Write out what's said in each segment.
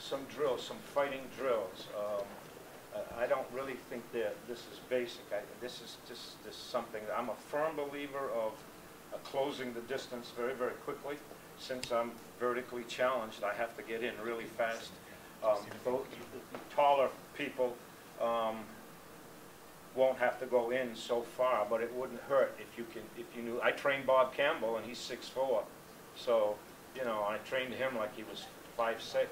some drills, some fighting drills. I don't really think that this is basic. This is just something. I'm a firm believer of closing the distance very, very quickly. Since I'm vertically challenged, I have to get in really fast. Taller people won't have to go in so far, but it wouldn't hurt if you knew. I trained Bob Campbell, and he's 6'4", so you know I trained him like he was 5'6",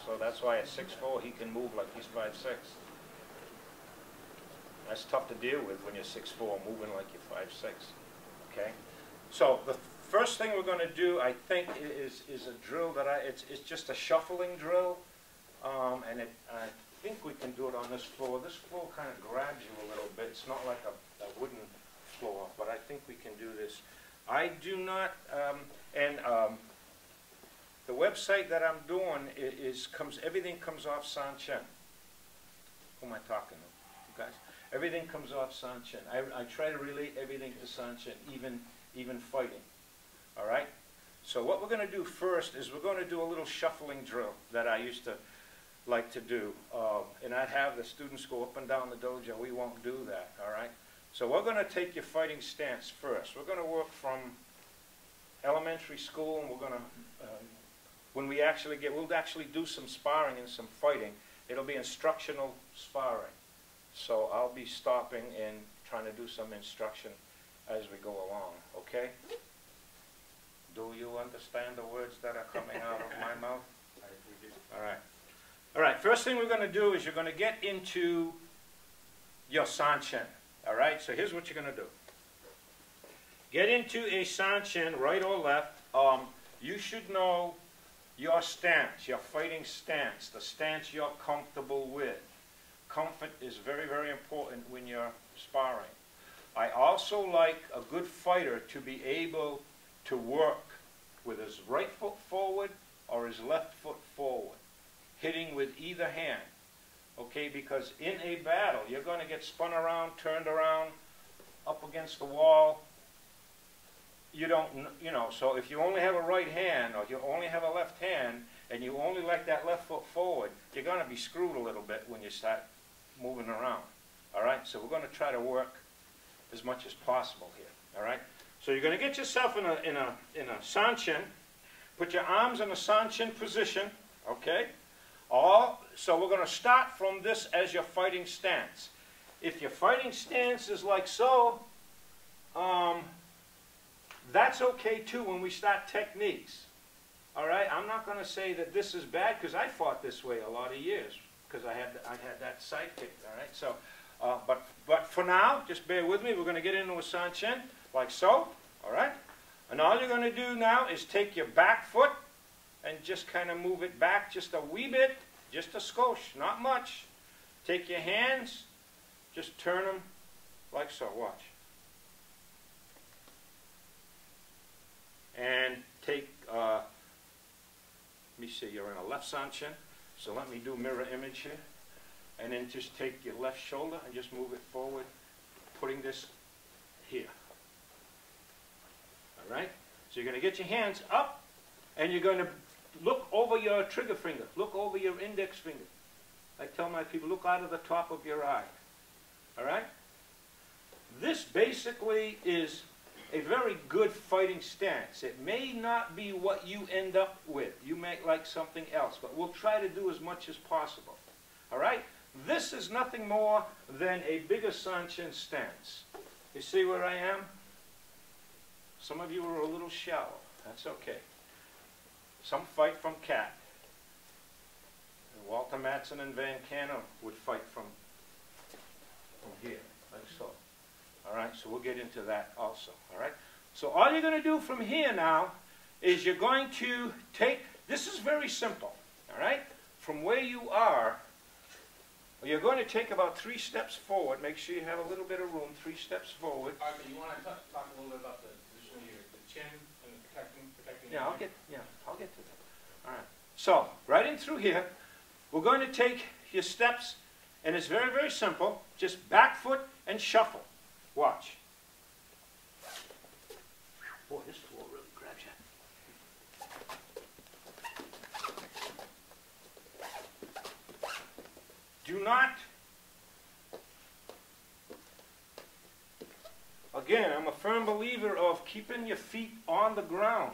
so that's why at 6'4" he can move like he's 5'6". That's tough to deal with when you're 6'4", moving like you're 5'6". Okay, so the first thing we're going to do, I think, is a drill that it's just a shuffling drill, and I think we can do it on this floor. This floor kind of grabs you a little bit. It's not like a wooden floor, but I think we can do this. I do not, the website that I'm doing everything comes off Sanchen. Who am I talking to? You guys? Everything comes off Sanchen. I try to relate everything to Sanchen, even fighting. All right? So what we're going to do first is we're going to do a little shuffling drill that I used to like to do. And I'd have the students go up and down the dojo. We won't do that. All right? So we're going to take your fighting stance first. We're going to work from elementary school, and we're going to, when we actually we'll actually do some sparring and some fighting. It'll be instructional sparring. So I'll be stopping and trying to do some instruction as we go along, okay? Do you understand the words that are coming out of my mouth? All right. All right, first thing we're going to do is you're going to get into your Sanchen, all right? So here's what you're going to do. Get into a Sanchen, right or left. You should know your stance, your fighting stance, the stance you're comfortable with. Comfort is very, very important when you're sparring. I also like a good fighter to be able to work with his right foot forward or his left foot forward, hitting with either hand, okay? Because in a battle, you're going to get spun around, turned around, up against the wall. You don't, you know, so if you only have a right hand or you only have a left hand and you only like that left foot forward, you're going to be screwed a little bit when you start moving around. All right, so we're going to try to work as much as possible here. All right, so you're going to get yourself in a Sanchen. Put your arms in a Sanchen position. Okay, so we're going to start from this as your fighting stance. If your fighting stance is like so, that's okay too when we start techniques. All right, I'm not going to say that this is bad because I fought this way a lot of years because I had that sidekick. All right, so but for now, just bear with me. We're going to get into a Sanchen like so. All right, and all you're going to do now is take your back foot and just kind of move it back just a wee bit, just a skosh, not much. Take your hands, just turn them like so. Watch. And take, let me see, you're in a left Sanchen, so let me do mirror image here. And then just take your left shoulder and just move it forward, putting this here. All right? So you're going to get your hands up, and you're going to look over your trigger finger, look over your index finger. I tell my people, look out of the top of your eye. All right? This basically is a very good fighting stance. It may not be what you end up with. You may like something else, but we'll try to do as much as possible. All right? This is nothing more than a bigger Sanchen stance. You see where I am? Some of you are a little shallow. That's okay. Some fight from cat. And Walter Matson and Van Canno would fight from here, like so. All right, so we'll get into that also. All right, so all you're going to do from here now is you're going to take, this is very simple. All right, from where you are, you're going to take about 3 steps forward. Make sure you have a little bit of room. 3 steps forward. All right, but you want to talk a little bit about the position of the chin and protecting. Yeah, I'll get to that. All right. So right in through here, we're going to take your steps, and it's very, very simple. Just back foot and shuffle. Watch. Boy, this floor really grabs you. not, again, I'm a firm believer of keeping your feet on the ground,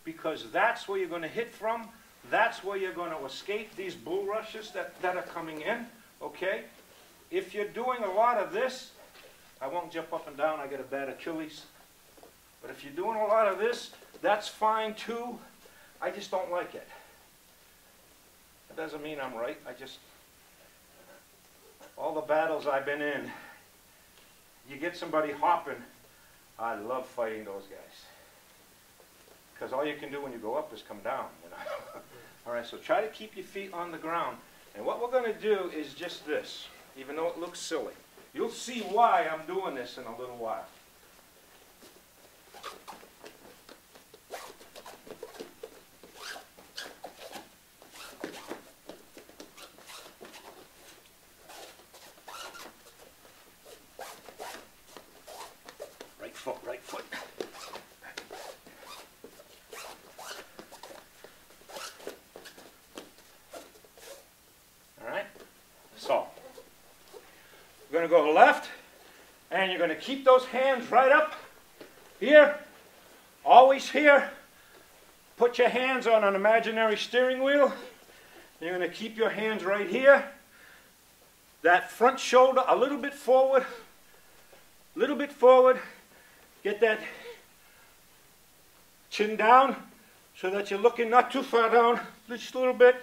because that's where you're going to hit from. That's where you're going to escape these bull rushes that are coming in, okay? If you're doing a lot of this, I won't jump up and down, I get a bad Achilles. But if you're doing a lot of this, that's fine too. I just don't like it. That doesn't mean I'm right. All the battles I've been in, you get somebody hopping, I love fighting those guys. Because all you can do when you go up is come down, you know. All right, so try to keep your feet on the ground. And what we're going to do is just this, even though it looks silly. You'll see why I'm doing this in a little while. Right foot, right foot. All right, so you're going to go left, and you're going to keep those hands right up here, always here. Put your hands on an imaginary steering wheel. You're going to keep your hands right here. That front shoulder a little bit forward, Get that chin down so that you're looking not too far down, just a little bit.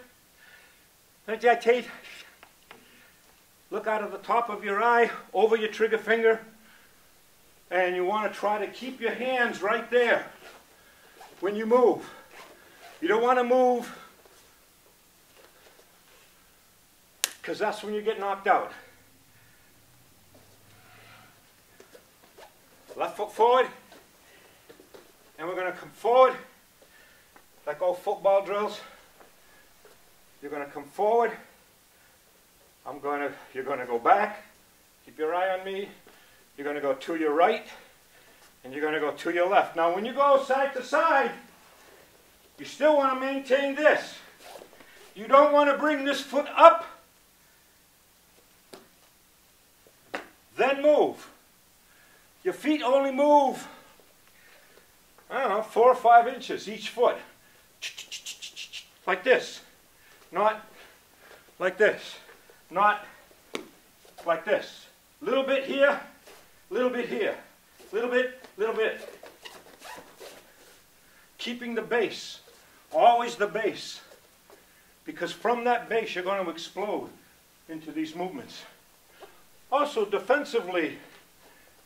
Meditate. Look out of the top of your eye, over your trigger finger. And you want to try to keep your hands right there when you move. You don't want to move because that's when you get knocked out. Left foot forward. And we're going to come forward like old football drills. You're going to come forward. You're going to go back. Keep your eye on me. You're going to go to your right. And you're going to go to your left. Now when you go side to side, you still want to maintain this. You don't want to bring this foot up, then move. Your feet only move, I don't know, 4 or 5 inches each foot. Like this. Not like this. Not like this. Little bit here, little bit here. Little bit, little bit. Keeping the base. Always the base. Because from that base you're going to explode into these movements. Also defensively,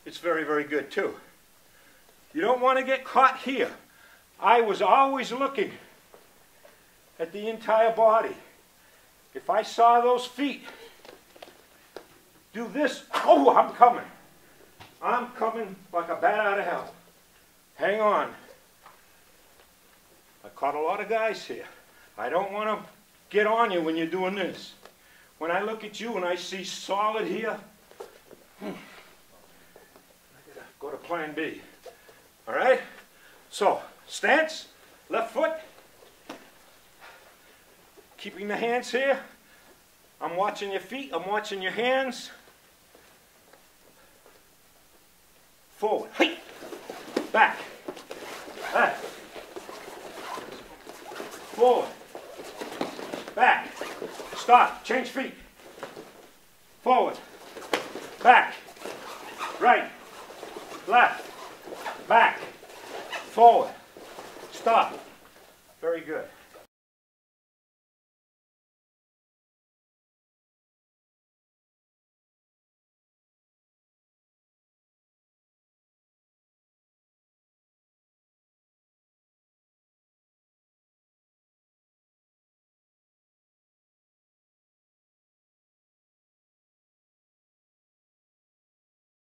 it's very, very good too. You don't want to get caught here. I was always looking at the entire body. If I saw those feet do this, oh, I'm coming. I'm coming like a bat out of hell. Hang on. I caught a lot of guys here. I don't want to get on you when you're doing this. When I look at you and I see solid here, I gotta go to plan B. All right? So, stance, left foot. Keeping the hands here. I'm watching your feet, I'm watching your hands. Forward, hey, back, back, forward, back, stop, change feet, forward, back, right, left, back, forward, stop. Very good.